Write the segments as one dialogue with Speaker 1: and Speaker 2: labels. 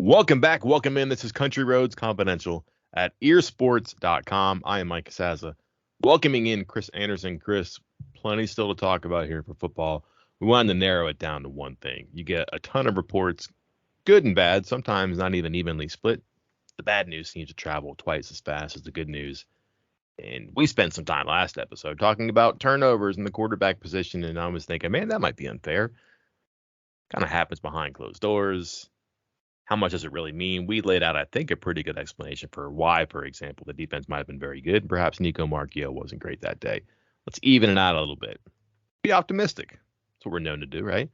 Speaker 1: Welcome back. Welcome in. This is Country Roads Confidential at earsports.com. I am Mike Casazza. Welcoming in Chris Anderson. Chris, plenty still to talk about here for football. We wanted to narrow it down to one thing. You get a ton of reports, good and bad, sometimes not even evenly split. The bad news seems to travel twice as fast as the good news. And we spent some time last episode talking about turnovers in the quarterback position, and I was thinking, man, that might be unfair. Kind of happens behind closed doors. How much does it really mean? We laid out, I think, a pretty good explanation for why, for example, the defense might have been very good. Perhaps Nico Marchio wasn't great that day. Let's even it out a little bit. Be optimistic. That's what we're known to do, right?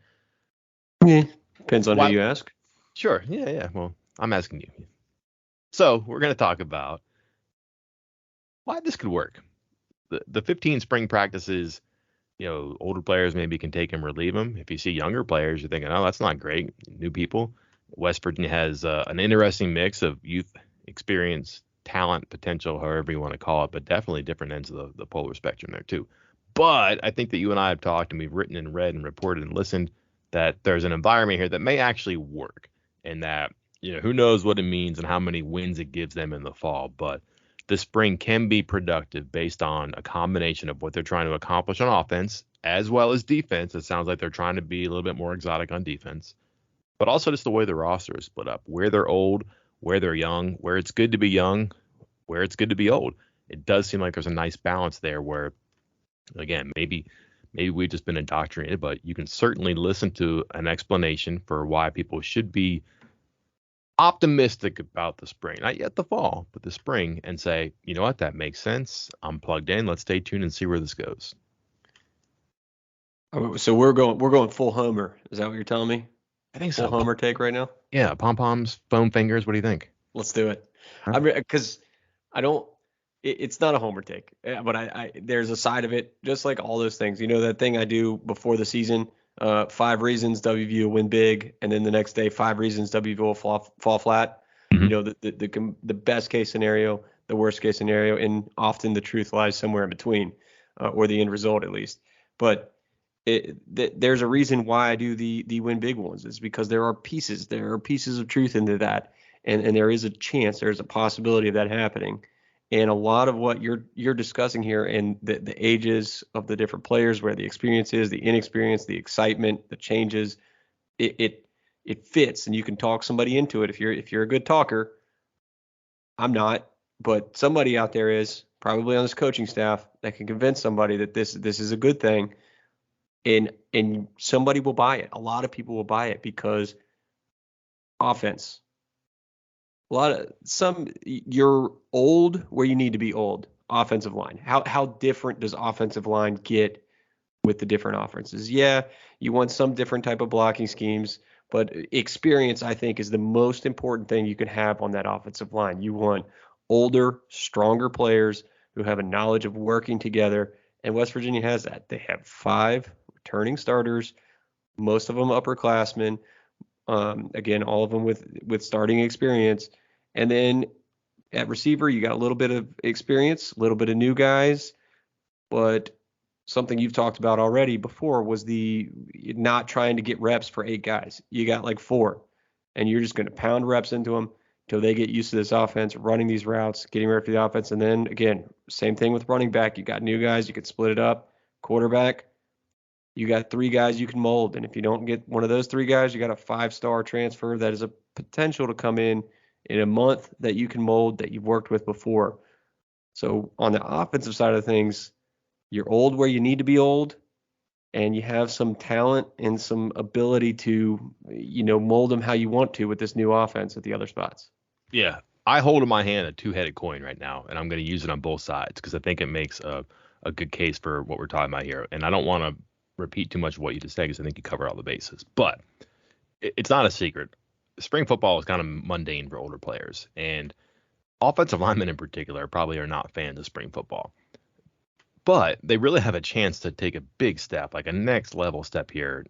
Speaker 2: Yeah, depends on who you ask.
Speaker 1: Sure. Yeah. Well, I'm asking you. So we're going to talk about why this could work. The 15 spring practices, older players maybe can take them or leave them. If you see younger players, you're thinking, oh, that's not great. New people. West Virginia has an interesting mix of youth, experience, talent, potential, however you want to call it, but definitely different ends of the polar spectrum there too. But I think that you and I have talked and we've written and read and reported and listened that there's an environment here that may actually work, and that, who knows what it means and how many wins it gives them in the fall. But the spring can be productive based on a combination of what they're trying to accomplish on offense as well as defense. It sounds like they're trying to be a little bit more exotic on defense, but also just the way the roster is split up, where they're old, where they're young, where it's good to be young, where it's good to be old. It does seem like there's a nice balance there where, again, maybe we've just been indoctrinated, but you can certainly listen to an explanation for why people should be optimistic about the spring, not yet the fall, but the spring, and say, you know what, that makes sense. I'm plugged in. Let's stay tuned and see where this goes.
Speaker 2: So we're going full homer. Is that what you're telling me?
Speaker 1: I think
Speaker 2: full
Speaker 1: so.
Speaker 2: Homer take right now.
Speaker 1: Yeah, pom poms, foam fingers. What do you think?
Speaker 2: Let's do it. I mean, because I don't. It's not a homer take, but I there's a side of it, just like all those things. That thing I do before the season. 5 reasons WVU will win big, and then the next day 5 reasons WVU will fall flat.
Speaker 1: Mm-hmm.
Speaker 2: The best case scenario, the worst case scenario, and often the truth lies somewhere in between, or the end result at least. But there's a reason why I do the win big ones. It's because there are pieces of truth into that, and there is a chance, there's a possibility of that happening. And a lot of what you're discussing here, and the ages of the different players, where the experience is, the inexperience, the excitement, the changes, it fits, and you can talk somebody into it if you're a good talker. I'm not, but somebody out there is probably on this coaching staff that can convince somebody that this is a good thing. And somebody will buy it. A lot of people will buy it because offense. You're old where you need to be old. Offensive line. How different does offensive line get with the different offenses? Yeah, you want some different type of blocking schemes, but experience, I think, is the most important thing you can have on that offensive line. You want older, stronger players who have a knowledge of working together, and West Virginia has that. They have 5 returning starters, most of them upperclassmen. Again, all of them with starting experience. And then at receiver, you got a little bit of experience, a little bit of new guys. But something you've talked about already before was the not trying to get reps for 8 guys. You got like 4, and you're just going to pound reps into them until they get used to this offense, running these routes, getting ready for the offense. And then, again, same thing with running back. You got new guys. You could split it up. Quarterback, you got 3 guys you can mold. And if you don't get one of those 3 guys, you got a 5-star transfer that is a potential to come in a month that you can mold, that you've worked with before. So on the offensive side of things, you're old where you need to be old, and you have some talent and some ability to, mold them how you want to with this new offense at the other spots.
Speaker 1: Yeah, I hold in my hand a 2-headed coin right now, and I'm going to use it on both sides because I think it makes a good case for what we're talking about here. And I don't want to repeat too much of what you just said because I think you cover all the bases. But it's not a secret. Spring football is kind of mundane for older players, and offensive linemen in particular probably are not fans of spring football. But they really have a chance to take a big step, like a next level step here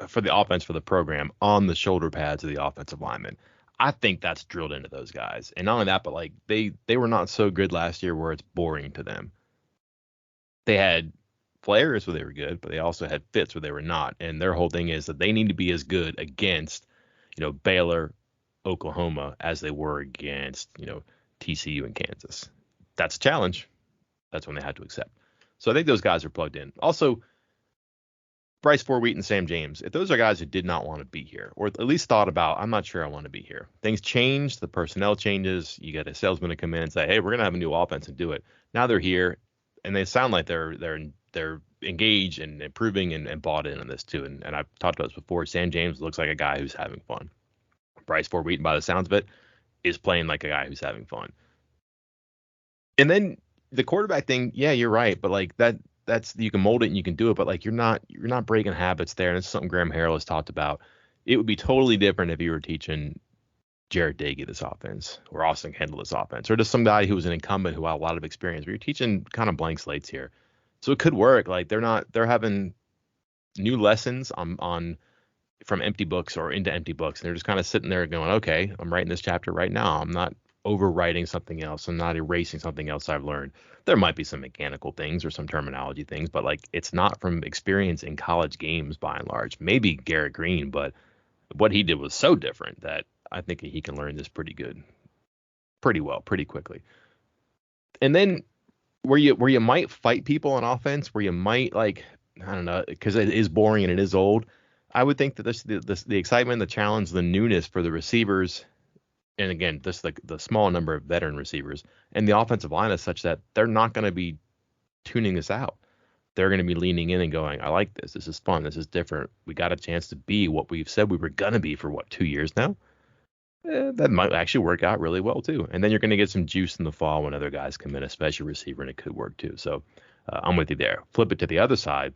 Speaker 1: for the offense, for the program, on the shoulder pads of the offensive linemen. I think that's drilled into those guys. And not only that, but like they were not so good last year where it's boring to them. They had flares where they were good, but they also had fits where they were not. And their whole thing is that they need to be as good against, Baylor, Oklahoma as they were against, TCU and Kansas. That's a challenge. That's when they had to accept. So I think those guys are plugged in. Also, Bryce Ford-Wheat and Sam James, if those are guys who did not want to be here, or at least thought about, I'm not sure I want to be here. Things change, the personnel changes. You get a salesman to come in and say, hey, we're gonna have a new offense and do it. Now they're here, and they sound like they're engaged and improving and bought in on this too. And I've talked about this before. Sam James looks like a guy who's having fun. Bryce Ford-Wheat, by the sounds of it, is playing like a guy who's having fun. And then the quarterback thing, yeah, you're right, but like that's you can mold it and you can do it, but like you're not breaking habits there. And it's something Graham Harrell has talked about. It would be totally different if you were teaching Jared Dagey this offense, or Austin Kendall this offense, or just some guy who was an incumbent who had a lot of experience. But you're teaching kind of blank slates here, so it could work. Like they're having new lessons on from empty books or into empty books, and they're just kind of sitting there going, okay, I'm writing this chapter right now. I'm not overwriting something else. I'm not erasing something else I've learned. There might be some mechanical things or some terminology things, but like it's not from experience in college games by and large. Maybe Garrett Green, but what he did was so different that I think he can learn this pretty well, pretty quickly. And then where you might fight people on offense, where you might like, I don't know, because it is boring and it is old. I would think that the excitement, the challenge, the newness for the receivers, and again, just the small number of veteran receivers and the offensive line is such that they're not going to be tuning this out. They're going to be leaning in and going, I like this. This is fun. This is different. We got a chance to be what we've said we were going to be for 2 years now. That might actually work out really well too. And then you're going to get some juice in the fall when other guys come in, especially receiver, and it could work too. So I'm with you there. Flip it to the other side.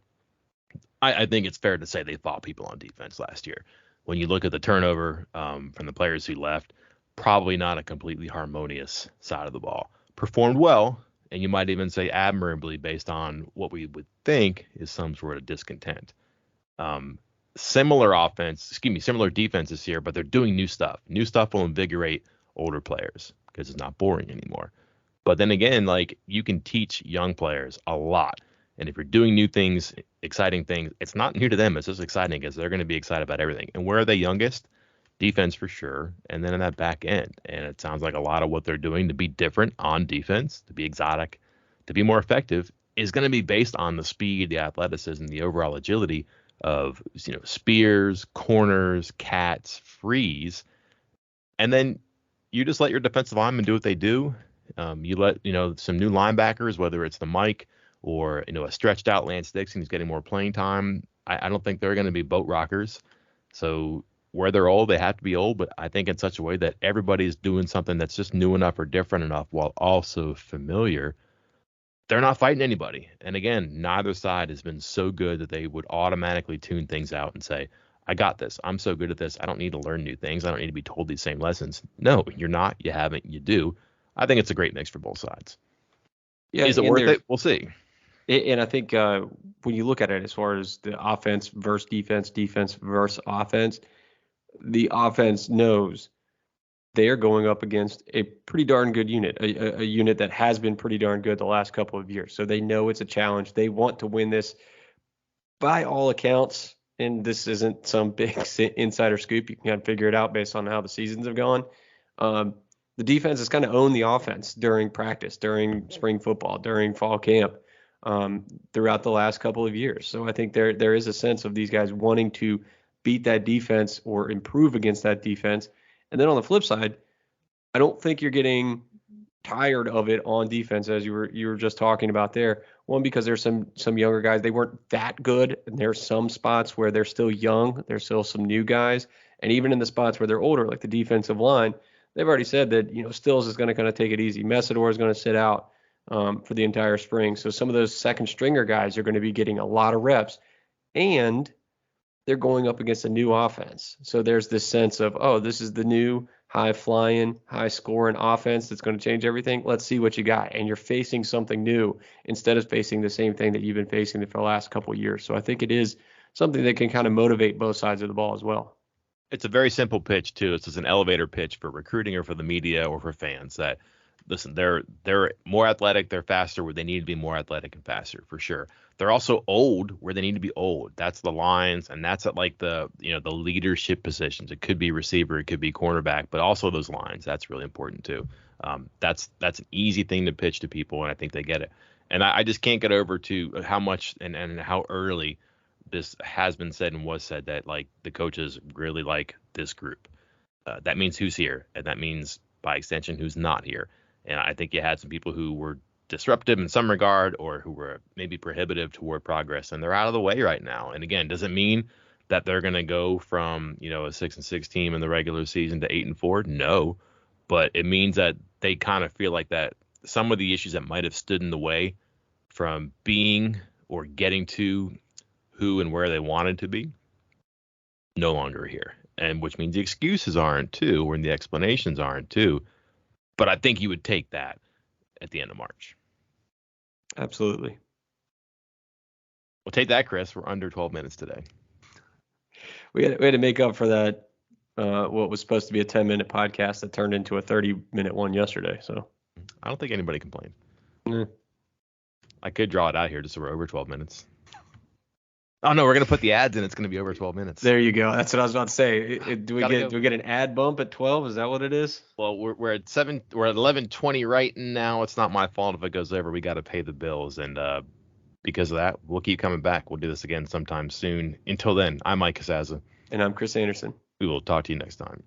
Speaker 1: I think it's fair to say they fought people on defense last year. When you look at the turnover from the players who left, probably not a completely harmonious side of the ball. Performed well, and you might even say admirably based on what we would think is some sort of discontent. Similar defense this year, but they're doing new stuff. New stuff will invigorate older players because it's not boring anymore. But then again, like you can teach young players a lot. And if you're doing new things, exciting things, it's not new to them. It's just exciting because they're going to be excited about everything. And where are they youngest? Defense for sure. And then in that back end. And it sounds like a lot of what they're doing to be different on defense, to be exotic, to be more effective is going to be based on the speed, the athleticism, the overall agility of, spears, corners, cats, frees. And then you just let your defensive linemen do what they do. You let, some new linebackers, whether it's the Mike or, a stretched out Lance Dixon who's getting more playing time. I don't think they're going to be boat rockers. So where they're old, they have to be old, but I think in such a way that everybody's doing something that's just new enough or different enough while also familiar. They're not fighting anybody. And again, neither side has been so good that they would automatically tune things out and say, I got this. I'm so good at this. I don't need to learn new things. I don't need to be told these same lessons. No, you're not. You haven't. You do. I think it's a great mix for both sides.
Speaker 2: Yeah,
Speaker 1: is it worth it? We'll see.
Speaker 2: And I think when you look at it as far as the offense versus defense, defense versus offense, the offense knows they're going up against a pretty darn good unit, a unit that has been pretty darn good the last couple of years. So they know it's a challenge. They want to win this by all accounts. And this isn't some big insider scoop. You can kind of figure it out based on how the seasons have gone. The defense has kind of owned the offense during practice, during spring football, during fall camp, throughout the last couple of years. So I think there is a sense of these guys wanting to beat that defense or improve against that defense. And then on the flip side, I don't think you're getting tired of it on defense, as you were just talking about there. One, because there's some younger guys, they weren't that good, and there's some spots where they're still young, there's still some new guys, and even in the spots where they're older, like the defensive line, they've already said that Stills is going to kind of take it easy. Messidor is going to sit out for the entire spring, so some of those second stringer guys are going to be getting a lot of reps, and they're going up against a new offense. So there's this sense of, oh, this is the new high-flying, high-scoring offense that's going to change everything. Let's see what you got. And you're facing something new instead of facing the same thing that you've been facing for the last couple of years. So I think it is something that can kind of motivate both sides of the ball as well.
Speaker 1: It's a very simple pitch, too. It's just an elevator pitch for recruiting or for the media or for fans that listen, they're more athletic, they're faster where they need to be more athletic and faster for sure. They're also old where they need to be old. That's the lines, and that's at like the the leadership positions. It could be receiver, it could be cornerback, but also those lines. That's really important too. That's an easy thing to pitch to people, and I think they get it. And I just can't get over to how much and how early this has been said and was said that like the coaches really like this group. That means who's here, and that means by extension who's not here. And I think you had some people who were disruptive in some regard or who were maybe prohibitive toward progress, and they're out of the way right now. And again, does it mean that they're going to go from a 6-6 team in the regular season to 8-4? No, but it means that they kind of feel like that some of the issues that might have stood in the way from being or getting to who and where they wanted to be no longer here, and which means the excuses aren't too, or the explanations aren't too. But I think you would take that at the end of March.
Speaker 2: Absolutely.
Speaker 1: Well, take that, Chris. We're under 12 minutes today.
Speaker 2: We had to make up for that. What was supposed to be a 10-minute podcast that turned into a 30-minute one yesterday. So
Speaker 1: I don't think anybody complained.
Speaker 2: Mm.
Speaker 1: I could draw it out here just so we're over 12 minutes. Oh no, we're gonna put the ads in. It's gonna be over 12 minutes.
Speaker 2: There you go. That's what I was about to say. Do we get an ad bump at 12? Is that what it is?
Speaker 1: Well, we're at 11:20 right now. It's not my fault if it goes over. We got to pay the bills, and because of that, we'll keep coming back. We'll do this again sometime soon. Until then, I'm Mike Casaza.
Speaker 2: And I'm Chris Anderson.
Speaker 1: We will talk to you next time.